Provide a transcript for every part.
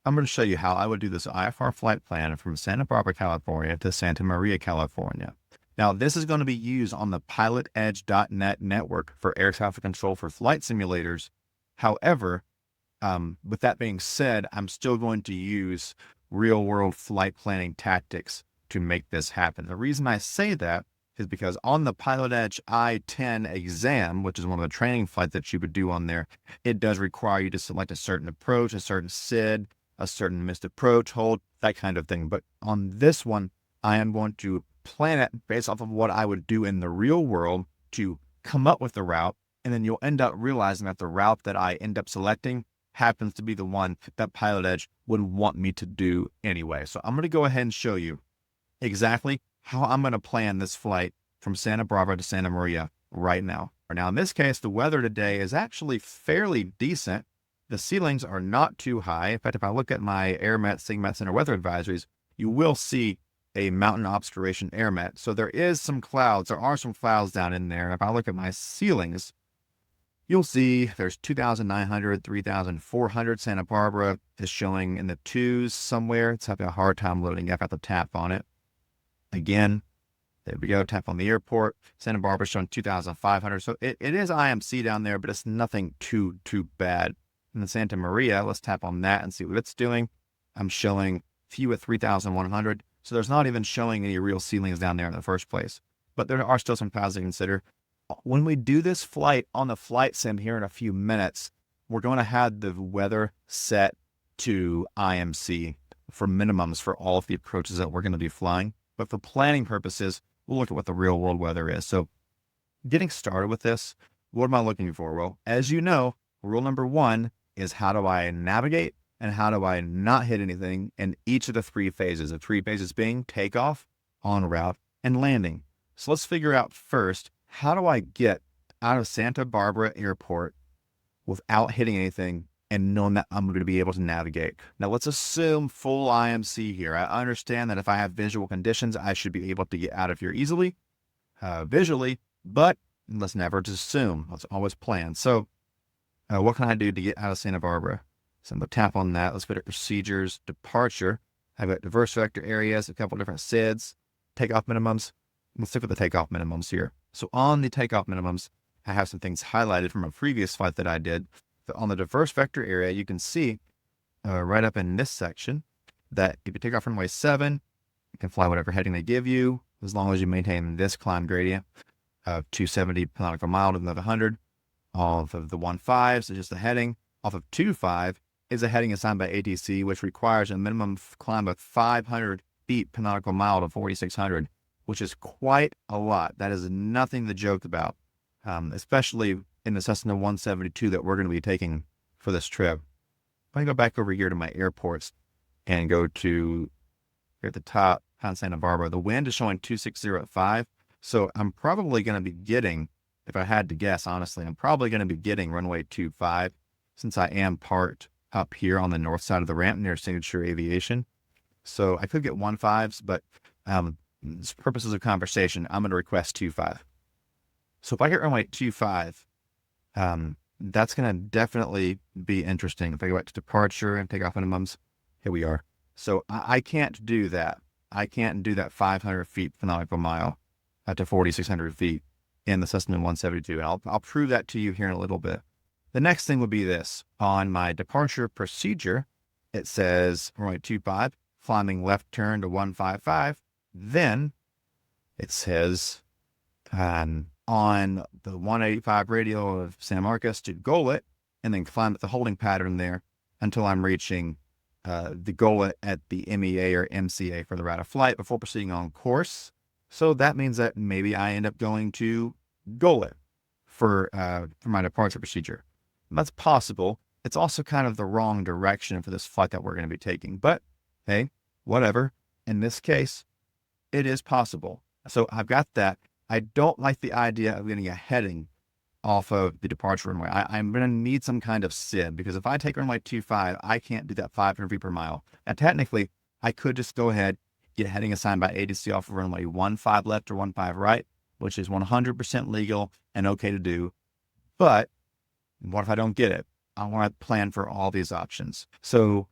I'm going to show you how I would do this IFR flight plan from Santa Barbara, California to Santa Maria, California. Now, this is going to be used on the PilotEdge.net network for air traffic control for flight simulators. However, with that being said, I'm still going to use real world flight planning tactics to make this happen. The reason I say that is because on the PilotEdge I-10 exam, which is one of the training flights that you would do on there, it does require you to select a certain approach, a certain SID, a certain missed approach, hold, that kind of thing. But on this one, I am going to plan it based off of what I would do in the real world to come up with the route. And then you'll end up realizing that the route that I end up selecting happens to be the one that PilotEdge would want me to do anyway. So I'm going to go ahead and show you exactly how I'm going to plan this flight from Santa Barbara to Santa Maria right now. Now, in this case, the weather today is actually fairly decent. The ceilings are not too high. In fact, if I look at my AirMet, SigMet Center weather advisories, you will see a mountain obscuration AirMet. So there is some clouds. There are some clouds down in there. If I look at my ceilings, you'll see there's 2,900, 3,400. Santa Barbara is showing in the twos somewhere. It's having a hard time loading. I've got to tap on it. Again, there we go. Tap on the airport. Santa Barbara showing 2,500. So it is IMC down there, but it's nothing too bad. In the Santa Maria, let's tap on that and see what it's doing. I'm showing few at 3,100. So there's not even showing any real ceilings down there in the first place. But there are still some clouds to consider. When we do this flight on the flight sim here in a few minutes, we're going to have the weather set to IMC for minimums for all of the approaches that we're going to be flying. But for planning purposes, we'll look at what the real world weather is. So getting started with this, what am I looking for? Well, as you know, rule number one is how do I navigate and how do I not hit anything in each of the three phases? The three phases being takeoff, en route, and landing. So let's figure out first, how do I get out of Santa Barbara Airport without hitting anything and knowing that I'm going to be able to navigate? Now let's assume full IMC here. I understand that if I have visual conditions, I should be able to get out of here easily, visually, but let's never just assume. Let's always plan. So what can I do to get out of Santa Barbara? So I'm going to tap on that. Let's go to procedures, departure. I've got diverse vector areas, a couple different SIDs, takeoff minimums. Let's look at the takeoff minimums here. So on the takeoff minimums, I have some things highlighted from a previous flight that I did. So on the diverse vector area, you can see right up in this section that if you take off runway 7, you can fly whatever heading they give you, as long as you maintain this climb gradient of 270 nautical mile to 1100. Off of the 15s is just the heading. Off of 25 is a heading assigned by ATC, which requires a minimum climb of 500 feet per nautical mile to 4,600, which is quite a lot. That is nothing to joke about, especially in the Cessna 172 that we're going to be taking for this trip. If I go back over here to my airports and go to here at the top, Santa Barbara, the wind is showing 260 at 5. So I'm probably going to be getting, if I had to guess, honestly, I'm probably going to be getting runway 25 since I am parked up here on the north side of the ramp near Signature Aviation. So I could get 15s, but for purposes of conversation, I'm going to request 25. So if I hit runway 25, that's going to definitely be interesting. If I go back to departure and take off minimums, here we are. So I can't do that. I can't do that 500 feet per nautical mile to 4,600 feet in the Cessna 172. And I'll prove that to you here in a little bit. The next thing would be this. On my departure procedure, it says runway 25, climbing left turn to 155. Then it says on the 185 radial of San Marcos to Golet, and then climb at the holding pattern there until I'm reaching the Golet at the MEA or MCA for the route of flight before proceeding on course. So that means that maybe I end up going to Golet for my departure procedure. That's possible. It's also kind of the wrong direction for this flight that we're going to be taking, but hey, whatever. In this case, it is possible. So I've got that. I don't like the idea of getting a heading off of the departure runway. I'm going to need some kind of SID, because if I take runway 25, I can't do that 500 feet per mile. And technically, I could just go ahead, get a heading assigned by ATC off of runway 15 left or 15 right, which is 100% legal and okay to do. But what if I don't get it? I want to plan for all these options. So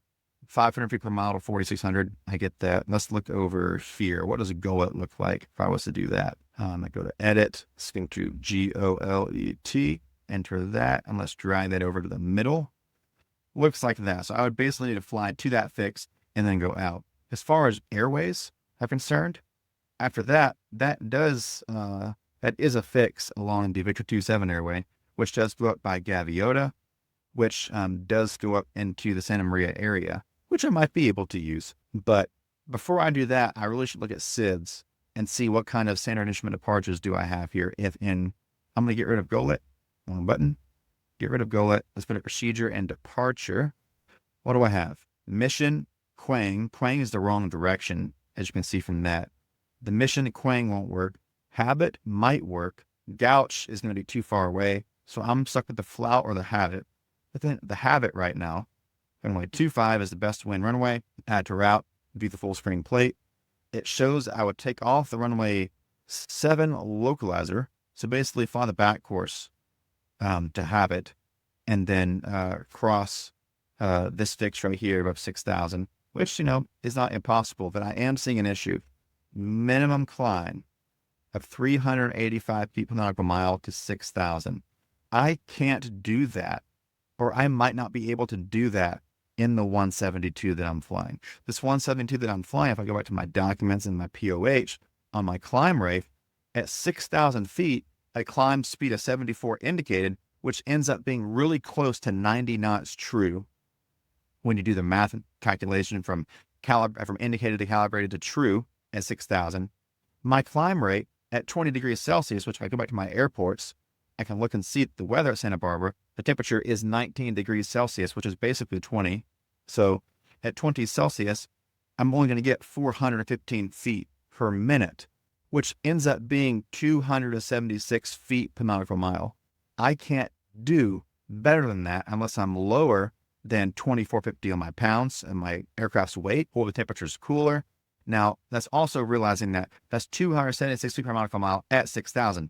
500 feet per mile to 4,600. I get that. Let's look over here. What does a GOLET look like if I was to do that? I go to edit, skip to GOLET, enter that, and let's drag that over to the middle. Looks like that. So I would basically need to fly to that fix and then go out. As far as airways are concerned, after that, that is a fix along the Victor 27 airway, which does go up by Gaviota, which does go up into the Santa Maria area, which I might be able to use. But before I do that, I really should look at SIDS and see what kind of standard instrument departures do I have here. I'm going to get rid of GOLET, wrong button, get rid of GOLET. Let's put a procedure and departure. What do I have? Mission, Quang. Quang is the wrong direction, as you can see from that. The mission, Quang won't work. Habit might work. Gouch is going to be too far away. So I'm stuck with the Flout or the Habit. But then the Habit right now, runway 25 is the best wind runway. Add to route, view the full screen plate. It shows I would take off the runway 7 localizer. So basically fly the back course to Habit and then cross this fix right here above 6,000, which, is not impossible, but I am seeing an issue. Minimum climb of 385 feet per nautical mile to 6,000. I can't do that, or I might not be able to do that in the 172 that I'm flying. This 172 that I'm flying, if I go back to my documents and my POH on my climb rate, at 6,000 feet, a climb speed of 74 indicated, which ends up being really close to 90 knots true when you do the math calculation from indicated to calibrated to true at 6,000. My climb rate at 20 degrees Celsius, which if I go back to my airports, I can look and see the weather at Santa Barbara. The temperature is 19 degrees Celsius, which is basically 20. So at 20 Celsius, I'm only going to get 415 feet per minute, which ends up being 276 feet per nautical mile. I can't do better than that unless I'm lower than 2450 on my pounds and my aircraft's weight, or the temperature's cooler. Now, that's also realizing that that's 276 feet per nautical mile at 6,000.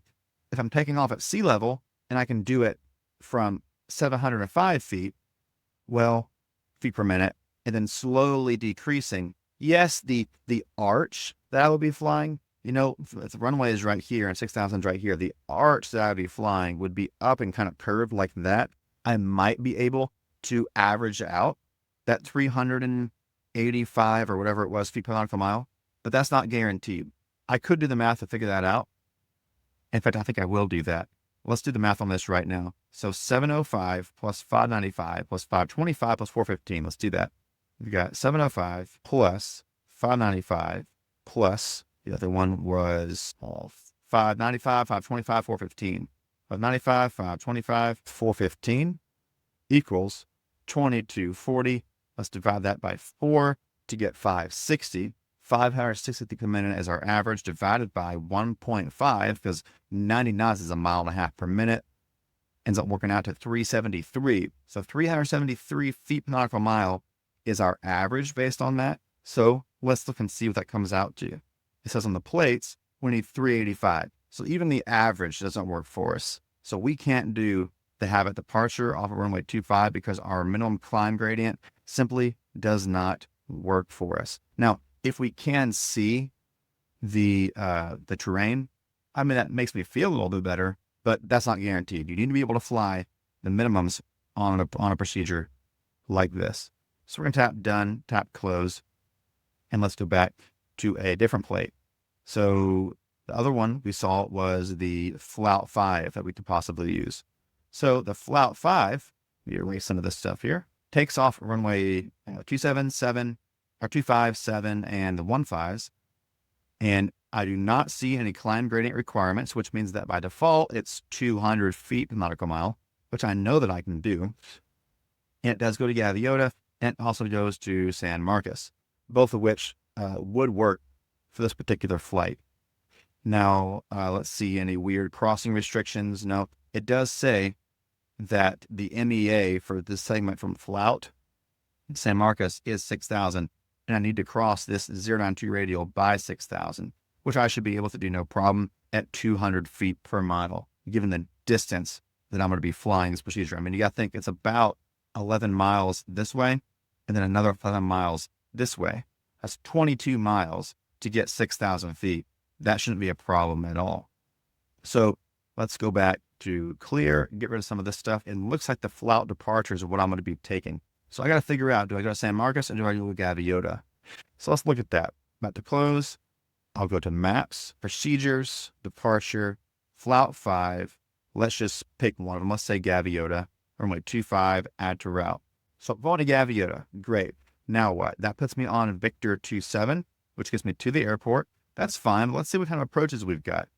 If I'm taking off at sea level and I can do it from 705 feet, feet per minute, and then slowly decreasing. Yes, the arch that I would be flying, if the runway is right here and 6,000 is right here, the arch that I would be flying would be up and kind of curved like that. I might be able to average out that 385 or whatever it was feet per nautical mile, but that's not guaranteed. I could do the math to figure that out. In fact, I think I will do that. Let's do the math on this right now. So 705 plus 595 plus 525 plus 415. Let's do that. We've got 705 plus 595 plus the other one was 595, 525, 415. 595, 525, 415 equals 2240. Let's divide that by 4 to get 560. 560 per minute is our average, divided by 1.5, because 90 knots is a mile and a half per minute. Ends up working out to 373. So 373 feet per nautical mile is our average based on that. So let's look and see what that comes out to. It says on the plates, we need 385. So even the average doesn't work for us. So we can't do the Habit departure off of runway 25 because our minimum climb gradient simply does not work for us. Now, if we can see the terrain, that makes me feel a little bit better, but that's not guaranteed. You need to be able to fly the minimums on a procedure like this. So we're going to tap done, tap close, and let's go back to a different plate. So the other one we saw was the Flout 5 that we could possibly use. So the Flout 5, we erase some of this stuff here, takes off runway 277, or 257 and the 15s. And I do not see any climb gradient requirements, which means that by default, it's 200 feet per nautical mile, which I know that I can do. And it does go to Gaviota, and it also goes to San Marcos, both of which would work for this particular flight. Now, let's see any weird crossing restrictions. No, it does say that the MEA for this segment from Flout San Marcos is 6,000. And I need to cross this 092 radial by 6,000, which I should be able to do no problem at 200 feet per mile, given the distance that I'm going to be flying this procedure. You got to think it's about 11 miles this way and then another 5 miles this way. That's 22 miles to get 6,000 feet. That shouldn't be a problem at all. So let's go back to clear, get rid of some of this stuff. It looks like the flout departures are what I'm going to be taking. So I got to figure out, do I go to San Marcos or do I go to Gaviota? So let's look at that. About to close. I'll go to maps, procedures, departure, flout 5. Let's just pick one of them. Let's say Gaviota, runway 25, add to route. So I'm going to Gaviota. Great. Now what? That puts me on Victor 27, which gets me to the airport. That's fine. Let's see what kind of approaches we've got.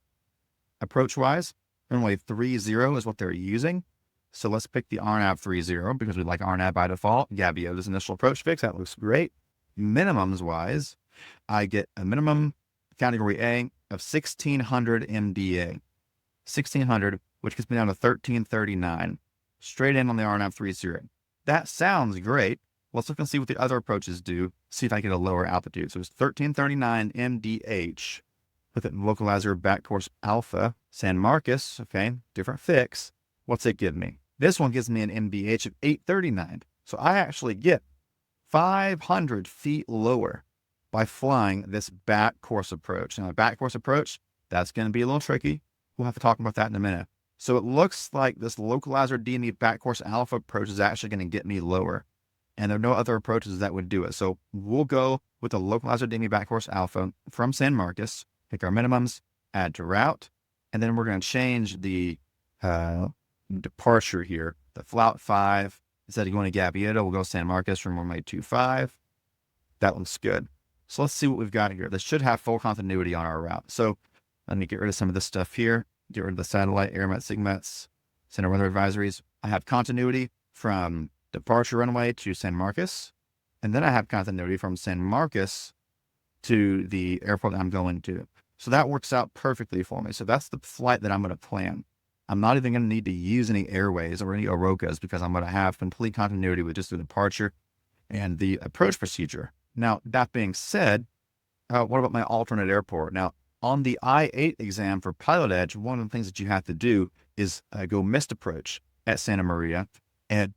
Approach-wise, runway 30 is what they're using. So let's pick the RNAV 30 because we like RNAV by default. Gaviota's initial approach fix. That looks great. Minimums-wise, I get a minimum category A of 1,600 MDA. 1,600, which gets me down to 1339. Straight in on the RNAV 30. That sounds great. Let's look and see what the other approaches do. See if I get a lower altitude. So it's 1339 MDH with a localizer back course alpha. San Marcos, okay, different fix. What's it give me? This one gives me an MDH of 839. So I actually get 500 feet lower by flying this back course approach. Now, a back course approach, that's going to be a little tricky. We'll have to talk about that in a minute. So it looks like this localizer DME back course alpha approach is actually going to get me lower. And there are no other approaches that would do it. So we'll go with the localizer DME back course alpha from San Marcos, pick our minimums, add to route, and then we're going to change the departure here. The flout 5, instead of going to Gaviota, we'll go San Marcos from runway 25. That looks good. So let's see what we've got here. This should have full continuity on our route. So let me get rid of some of this stuff here. Get rid of the satellite, airmet, sigmets, center weather advisories. I have continuity from departure runway to San Marcos. And then I have continuity from San Marcos to the airport I'm going to. So that works out perfectly for me. So that's the flight that I'm going to plan. I'm not even going to need to use any airways or any Orokas because I'm going to have complete continuity with just the departure and the approach procedure. Now, that being said, what about my alternate airport? Now, on the I-8 exam for Pilot Edge, one of the things that you have to do is go missed approach at Santa Maria and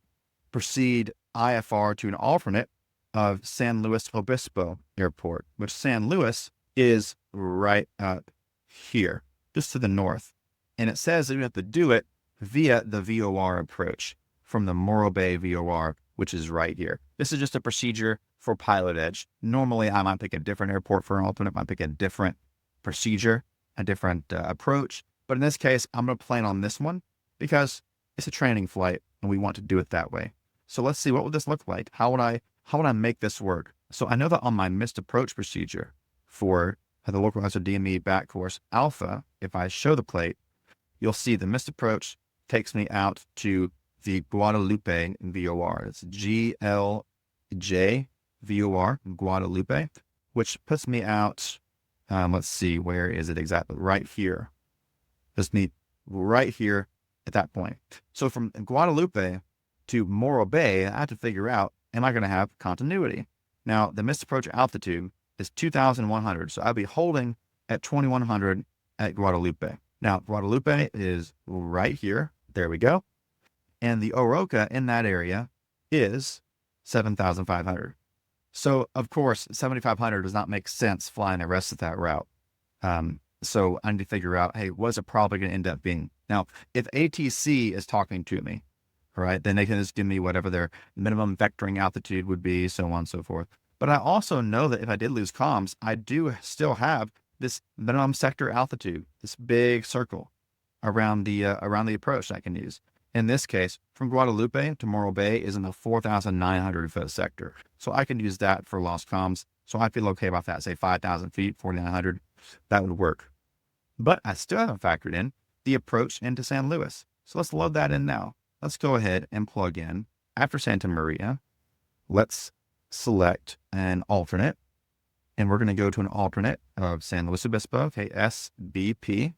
proceed IFR to an alternate of San Luis Obispo Airport, which San Luis is right up here, just to the north. And it says that you have to do it via the VOR approach from the Morro Bay VOR, which is right here. This is just a procedure for Pilot Edge. Normally, I might pick a different airport for an alternate, might pick a different procedure, a different approach. But in this case, I'm going to plan on this one because it's a training flight and we want to do it that way. So let's see, what would this look like? How would I make this work? So I know that on my missed approach procedure for the localizer DME back course alpha, if I show the plate, you'll see the missed approach takes me out to the Guadalupe VOR. It's GLJ VOR, Guadalupe, which puts me out, let's see, where is it exactly? Right here. Puts me right here at that point. So from Guadalupe to Morro Bay, I have to figure out, am I going to have continuity? Now, the missed approach altitude is 2,100. So I'll be holding at 2,100 at Guadalupe. Now, Guadalupe is right here. There we go. And the Oroka in that area is 7,500. So, of course, 7,500 does not make sense flying the rest of that route. So I need to figure out, hey, what's it probably going to end up being? Now, if ATC is talking to me, right, then they can just give me whatever their minimum vectoring altitude would be, so on and so forth. But I also know that if I did lose comms, I do still have this minimum sector altitude, this big circle around the approach that I can use. In this case, from Guadalupe to Morro Bay is in the 4,900 foot sector. So I can use that for lost comms. So I feel okay about that, say 5,000 feet, 4,900, that would work. But I still haven't factored in the approach into San Luis. So let's load that in now. Let's go ahead and plug in. After Santa Maria, let's select an alternate. And we're going to go to an alternate of San Luis Obispo, okay, SBP. I'm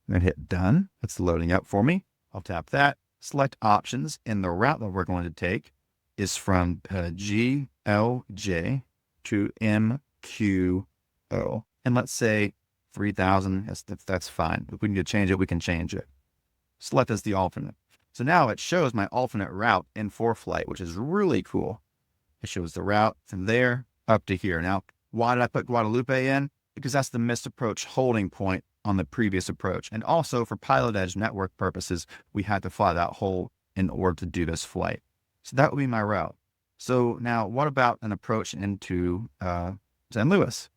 going to hit done. It's loading up for me. I'll tap that. Select options. And the route that we're going to take is from GLJ to MQO. And let's say 3,000. That's fine. If we need to change it, we can change it. Select as the alternate. So now it shows my alternate route in ForeFlight, which is really cool. It shows the route from there up to here. Now, why did I put Guadalupe in? Because that's the missed approach holding point on the previous approach. And also for pilot edge network purposes, we had to fly that hole in order to do this flight. So that would be my route. So now what about an approach into San Luis?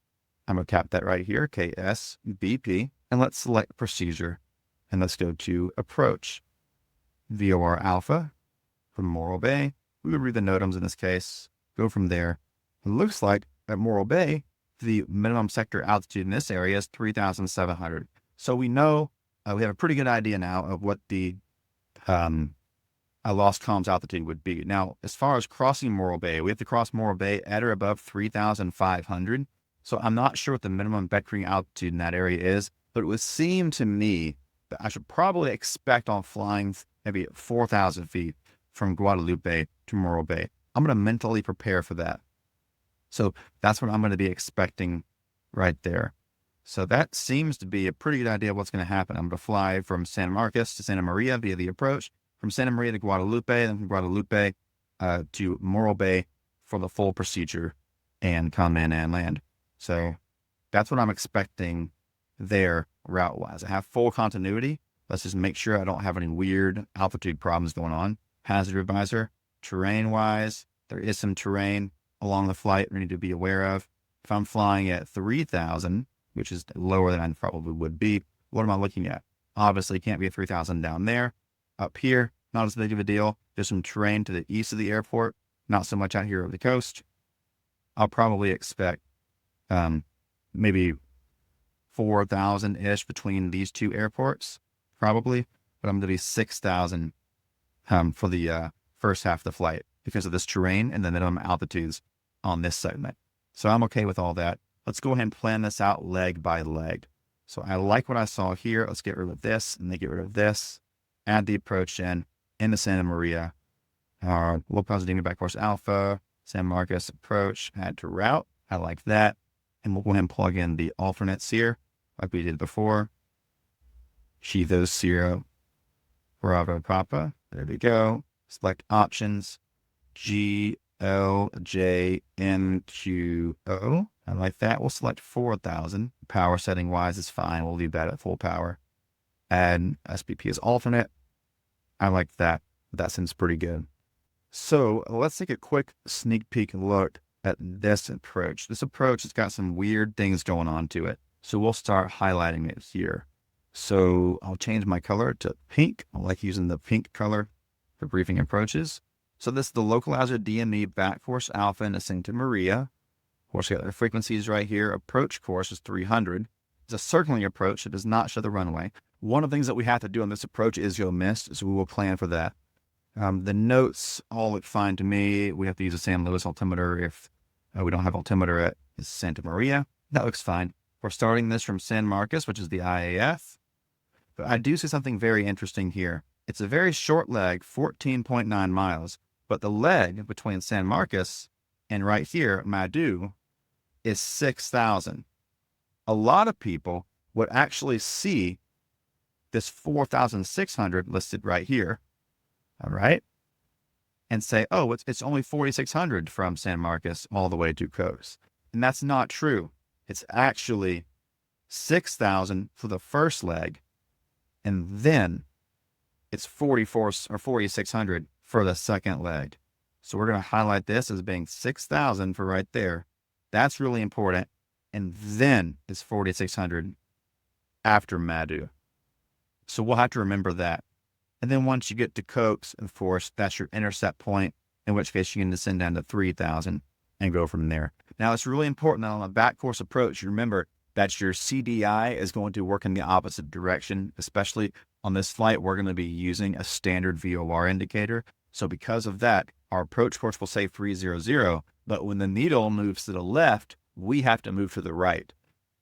I'm going to cap that right here, KSBP, and let's select procedure. And let's go to approach. VOR alpha from Morro Bay. We would read the NOTAMs in this case, go from there. It looks like at Morro Bay, the minimum sector altitude in this area is 3,700. So we know, we have a pretty good idea now of what the lost comms altitude would be. Now, as far as crossing Morro Bay, we have to cross Morro Bay at or above 3,500. So I'm not sure what the minimum vectoring altitude in that area is, but it would seem to me that I should probably expect on flying maybe 4,000 feet from Guadalupe to Morro Bay. I'm going to mentally prepare for that. So that's what I'm going to be expecting right there. So that seems to be a pretty good idea of what's going to happen. I'm going to fly from San Marcos to Santa Maria via the approach, from Santa Maria to Guadalupe, then from Guadalupe to Morro Bay for the full procedure and come in and land. So that's what I'm expecting there route-wise. I have full continuity. Let's just make sure I don't have any weird altitude problems going on. Hazard advisor, terrain-wise, there is some terrain along the flight we need to be aware of. If I'm flying at 3,000, which is lower than I probably would be, what am I looking at? Obviously, can't be at 3,000 down there. Up here, not as big of a deal. There's some terrain to the east of the airport, not so much out here over the coast. I'll probably expect maybe 4,000-ish between these two airports, probably, but I'm going to be 6,000 for the first half of the flight because of this terrain and the minimum altitudes on this segment. So I'm okay with all that. Let's go ahead and plan this out leg by leg. So I like what I saw here. Let's get rid of this and then get rid of this. Add the approach in the Santa Maria. Low positive back course alpha, San Marcos approach, add to route. I like that. And we'll go ahead and plug in the alternates here like we did before. Chivo Sierra Bravo Papa. There we go. Select options. GLJNQO. I like that. We'll select 4,000. Power setting wise is fine. We'll leave that at full power. Add SBP as alternate. I like that. That seems pretty good. So let's take a quick sneak peek look at this approach. This approach has got some weird things going on to it. So we'll start highlighting it here. So I'll change my color to pink. I like using the pink color for briefing approaches. So this is the localizer DME back course alpha into Santa Maria. Of course, we got the frequencies right here. Approach course is 300. It's a circling approach. It does not show the runway. One of the things that we have to do on this approach is go missed, so we will plan for that. The notes all look fine to me. We have to use a San Luis altimeter if we don't have altimeter at Santa Maria. That looks fine. We're starting this from San Marcos, which is the IAF. But I do see something very interesting here. It's a very short leg, 14.9 miles, but the leg between San Marcos and right here, Madu, is 6,000. A lot of people would actually see this 4,600 listed right here, all right, and say, oh, it's only 4,600 from San Marcos all the way to coast. And that's not true. It's actually 6,000 for the first leg, and then it's 4,600 for the second leg. So we're going to highlight this as being 6,000 for right there. That's really important. And then it's 4,600 after Madu. So we'll have to remember that. And then once you get to Cokes, of course, that's your intercept point, in which case you can descend down to 3,000 and go from there. Now, it's really important that on a back course approach, you remember that your CDI is going to work in the opposite direction, especially on this flight. We're going to be using a standard VOR indicator. So because of that, our approach course will say 300, but when the needle moves to the left, we have to move to the right.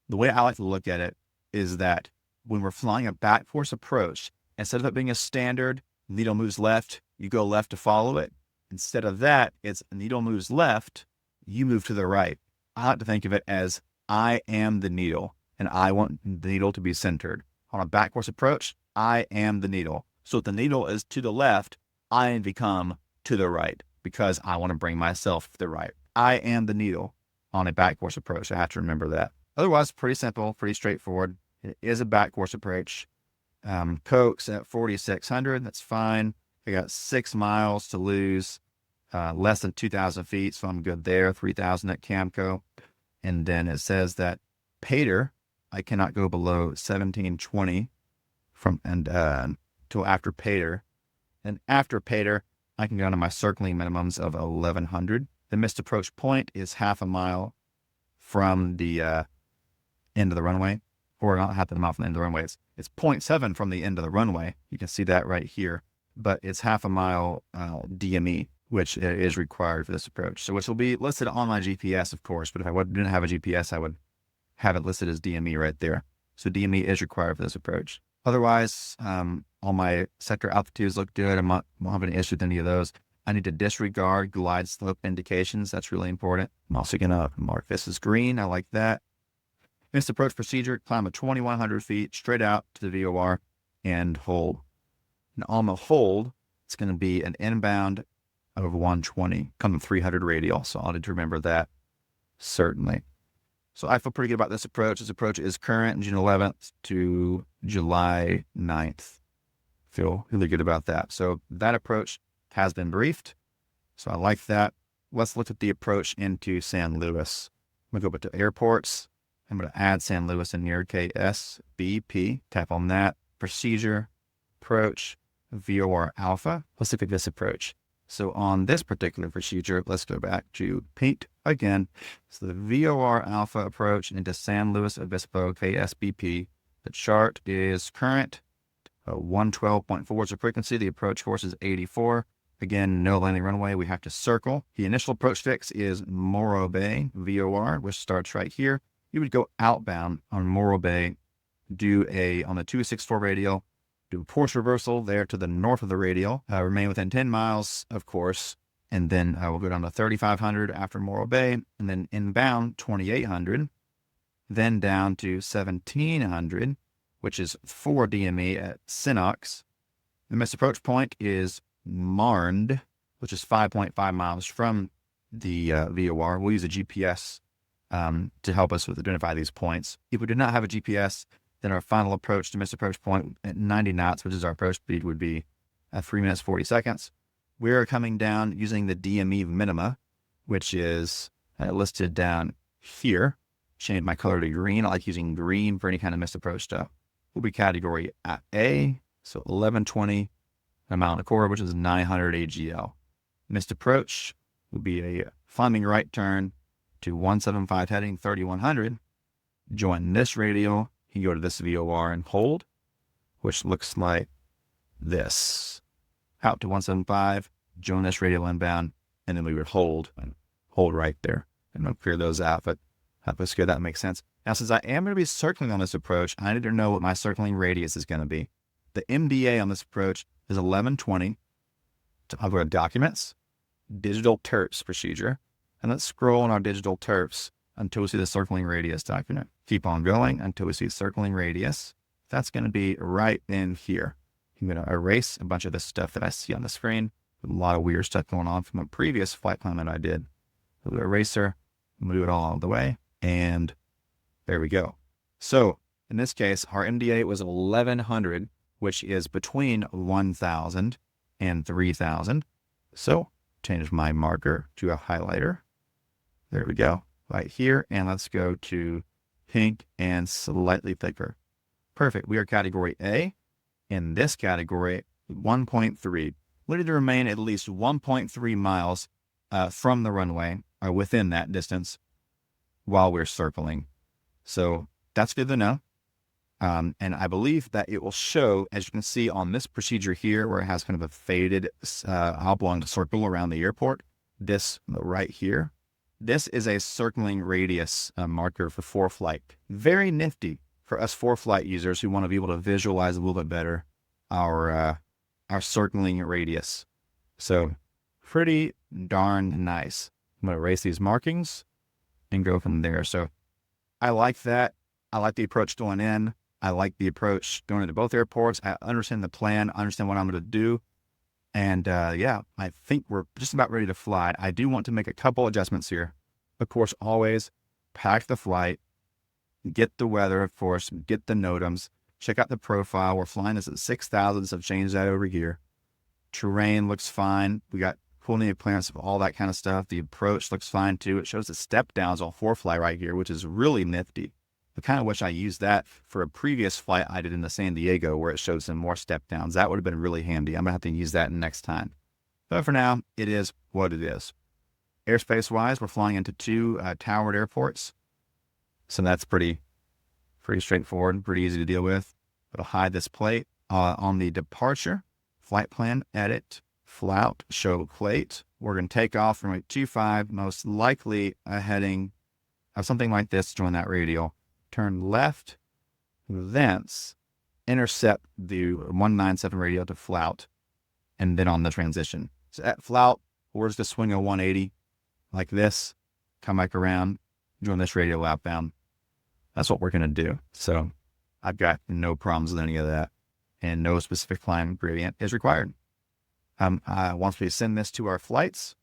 The way I like to look at it is that when we're flying a back course approach, instead of it being a standard, needle moves left, you go left to follow it. Instead of that, it's needle moves left, you move to the right. I like to think of it as I am the needle, and I want the needle to be centered. On a back course approach, I am the needle. So if the needle is to the left, I become to the right. because I want to bring myself to the right. I am the needle on a back course approach. I have to remember that. Otherwise, pretty simple, pretty straightforward. It is a back course approach. Coke's at 4,600. That's fine. I got 6 miles to lose, less than 2,000 feet. So I'm good there. 3,000 at Camco. And then it says that Pater, I cannot go below 1720 till after Pater. And after Pater, I can go down to my circling minimums of 1,100. The missed approach point is half a mile from the end of the runway, or not half a mile from the end of the runway. It's 0.7 from the end of the runway. You can see that right here, but it's half a mile DME, which is required for this approach. So which will be listed on my GPS, of course, but if I didn't have a GPS, I would have it listed as DME right there. So DME is required for this approach. Otherwise, all my sector altitudes look good. I won't have any issue with any of those. I need to disregard glide slope indications. That's really important. I'm also going to mark this as green. I like that. Missed approach procedure, climb at 2,100 feet straight out to the VOR and hold. And on the hold, it's going to be an inbound of 120, come to 300 radial. So I'll need to remember that, certainly. So I feel pretty good about this approach. This approach is current June 11th to July 9th. Feel really good about that. So that approach has been briefed. So I like that. Let's look at the approach into San Luis. I'm going to go back to airports. I'm going to add San Luis in here, SBP. Tap on that. Procedure, approach, VOR alpha. Let's look at this approach. So on this particular procedure, let's go back to Pete again. So the VOR alpha approach into San Luis Obispo, SBP. The chart is current, 112.4 is the frequency. The approach course is 84. Again, no landing runway. We have to circle. The initial approach fix is Morro Bay, VOR, which starts right here. You would go outbound on Morro Bay, on the 264 radial, do a course reversal there to the north of the radial, remain within 10 miles, of course, and then we'll go down to 3,500 after Morro Bay, and then inbound 2,800, then down to 1,700, which is 4 DME at Sinox. The missed approach point is Marnd, which is 5.5 miles from the VOR. We'll use a GPS to help us identify these points. If we do not have a GPS, then our final approach to missed approach point at 90 knots, which is our approach speed, would be at 3 minutes, 40 seconds. We're coming down using the DME minima, which is listed down here. Change my color to green. I like using green for any kind of missed approach stuff. Will be category A, so 1120, amount of core, which is 900 AGL. Missed approach would be a climbing right turn to 175 heading 3,100. Join this radial. You go to this VOR and hold, which looks like this. Out to 175, join this radial inbound, and then we would hold right there. And I'll clear those out, but that looks good. That makes sense. Now, since I am going to be circling on this approach, I need to know what my circling radius is going to be. The MDA on this approach is 1120. I'll go to Documents, Digital Terps Procedure, and let's scroll on our digital terps until we see the circling radius document. Keep on going until we see circling radius. That's going to be right in here. I'm going to erase a bunch of the stuff that I see on the screen. A lot of weird stuff going on from a previous flight plan that I did. We'll do eraser, move it all the way, and there we go. So in this case, our MDA was 1100, which is between 1,000 and 3,000. So change my marker to a highlighter. There we go, right here. And let's go to pink and slightly thicker. Perfect. We are category A. In this category, 1.3. We need to remain at least 1.3 miles from the runway, or within that distance, while we're circling. So that's good to know. And I believe that it will show, as you can see on this procedure here, where it has kind of a faded oblong circle around the airport, this right here, this is a circling radius marker for ForeFlight. Very nifty for us ForeFlight users who want to be able to visualize a little bit better our circling radius. So pretty darn nice. I'm going to erase these markings and go from there. So I like that. I like the approach going in. I like the approach going into both airports. I understand the plan, I understand what I'm going to do. And yeah, I think we're just about ready to fly. I do want to make a couple adjustments here. Of course, always pack the flight, get the weather, of course, get the NOTAMs, check out the profile. We're flying this at 6,000, so I've changed that over here. Terrain looks fine. We got plenty of clearance of all that kind of stuff. The approach looks fine too. It shows the step downs on ForeFlight right here, which is really nifty. I kind of wish I used that for a previous flight I did in the San Diego where it showed some more step downs. That would have been really handy. I'm going to have to use that next time. But for now, it is what it is. Airspace-wise, we're flying into 2 towered airports. So that's pretty straightforward, pretty easy to deal with. It'll hide this plate. On the departure, flight plan, edit, flout, show plate. We're going to take off from 825, most likely a heading of something like this, join that radial. Turn left, thence intercept the 197 radial to flout, and then on the transition. So at flout, we're just to swing a 180 like this, come back around, join this radial outbound. That's what we're going to do. So I've got no problems with any of that, and no specific climb gradient is required. Once we send this to our flights,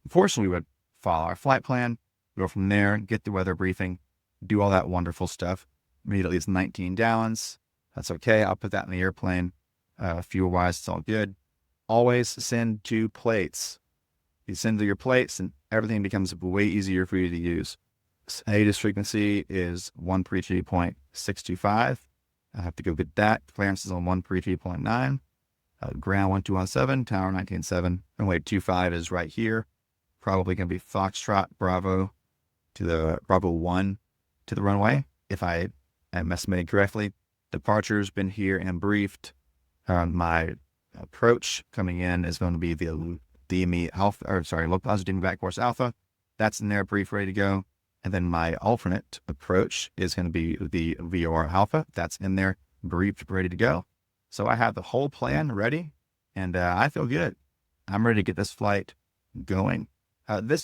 unfortunately, we would follow our flight plan, go from there, get the weather briefing, do all that wonderful stuff. We need at least 19 gallons. That's okay. I'll put that in the airplane. Fuel-wise, it's all good. Always send 2 plates. You send to your plates, and everything becomes way easier for you to use. ATIS frequency is 133.625. I have to go get that. Clearance is on 133.9. Ground 1217, tower 19.7. Runway 25 is right here. Probably going to be Foxtrot Bravo to the Bravo 1 to the runway, if I am estimating correctly. Departure's been here and briefed. My approach coming in is going to be the DME Alpha, low positive back course Alpha. That's in there, brief, ready to go. And then my alternate approach is going to be the VOR Alpha. That's in there, briefed, ready to go. So I have the whole plan ready, and I feel good. I'm ready to get this flight going.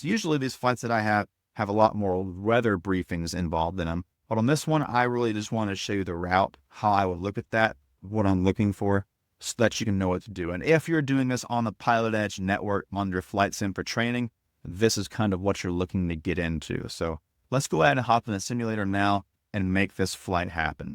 Usually these flights that I have a lot more weather briefings involved in them. But on this one, I really just want to show you the route, how I would look at that, what I'm looking for, so that you can know what to do. And if you're doing this on the Pilot Edge network on your flight sim for training, this is kind of what you're looking to get into. So let's go ahead and hop in the simulator now and make this flight happen.